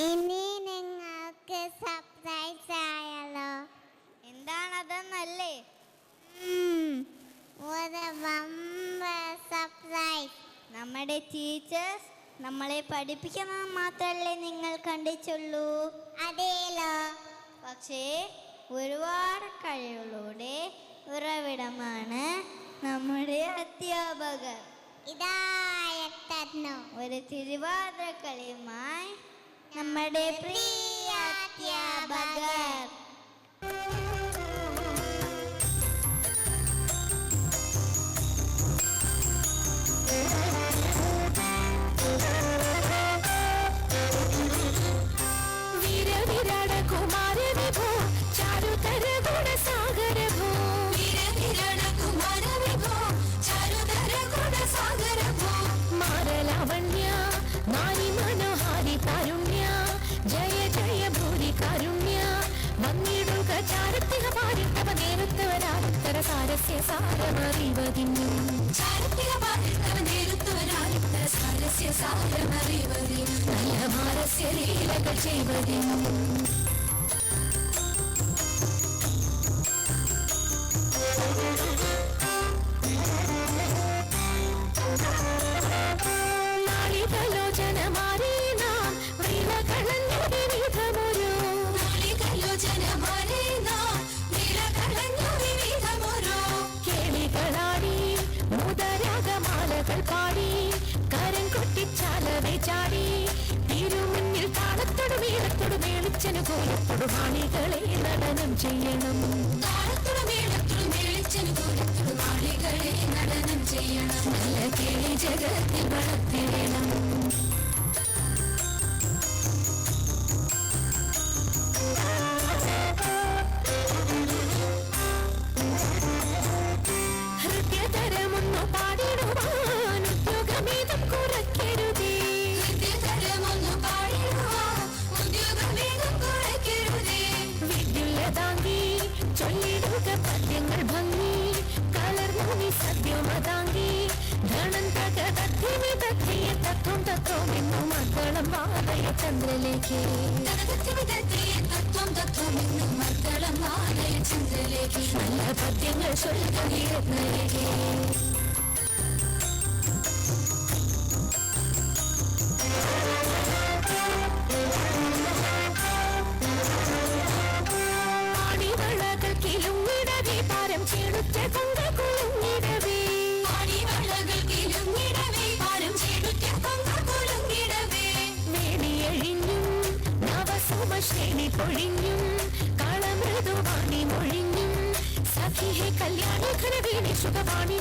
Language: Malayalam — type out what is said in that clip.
ഇനി നിങ്ങൾക്ക് സർപ്രൈസ് ആയല്ലോ. എന്താണതെന്നല്ലേ? ഒരു സർപ്രൈസ്. നമ്മുടെ ടീച്ചേഴ്സ് നമ്മളെ പഠിപ്പിക്കുന്നത് മാത്രമല്ലേ നിങ്ങൾ കണ്ടിച്ചുള്ളൂ? അതേലോ. പക്ഷേ ഒരുപാട് കഴിവുകളുടെ ഉറവിടമാണ് നമ്മുടെ അധ്യാപകർ. ഇതായിരുന്നു ഒരു തിരുവാതിരക്കളിയുമായി നമ്മുടെ പ്രിയ അധ്യാപകർ. നടനം ചെയ്യണം, നടനം ചെയ്യണം, നല്ല കേളി ജഗത്തിൽ വളർത്തിടണം. ഹൃദയതരമൊന്നു പാടിടുവാൻ ഉദ്യോഗമേതം കുറയ്ക്കരുതേ, ഹൃദയതരമൊന്നു പാടിടുവാൻ ഉദ്യോഗമേതം കുറയ്ക്കരുതേ. വിദ്യുല്ലതാങ്കി ചൊല്ലിടുക പദ്യങ്ങൾ ഭംഗി, കലർമുനി സദ്യമതാങ്കി ധനന്തകഥ്യമിതത്യ തത്വം തത്വമെന്നു മക്കളും വാദയ ചന്ദ്രലേക്ക്, തത്വം തത്വമെന്നു മക്കളും വാദയ ചന്ദ്രലേക്ക്. നല്ല പദ്യങ്ങൾ ചൊല്ലുകയേ പൊഴിഞ്ഞും കളമൃദുവാണി മൊഴിഞ്ഞും സഖിഹേ കല്യാണി ഘനവീണി സുഖവാണി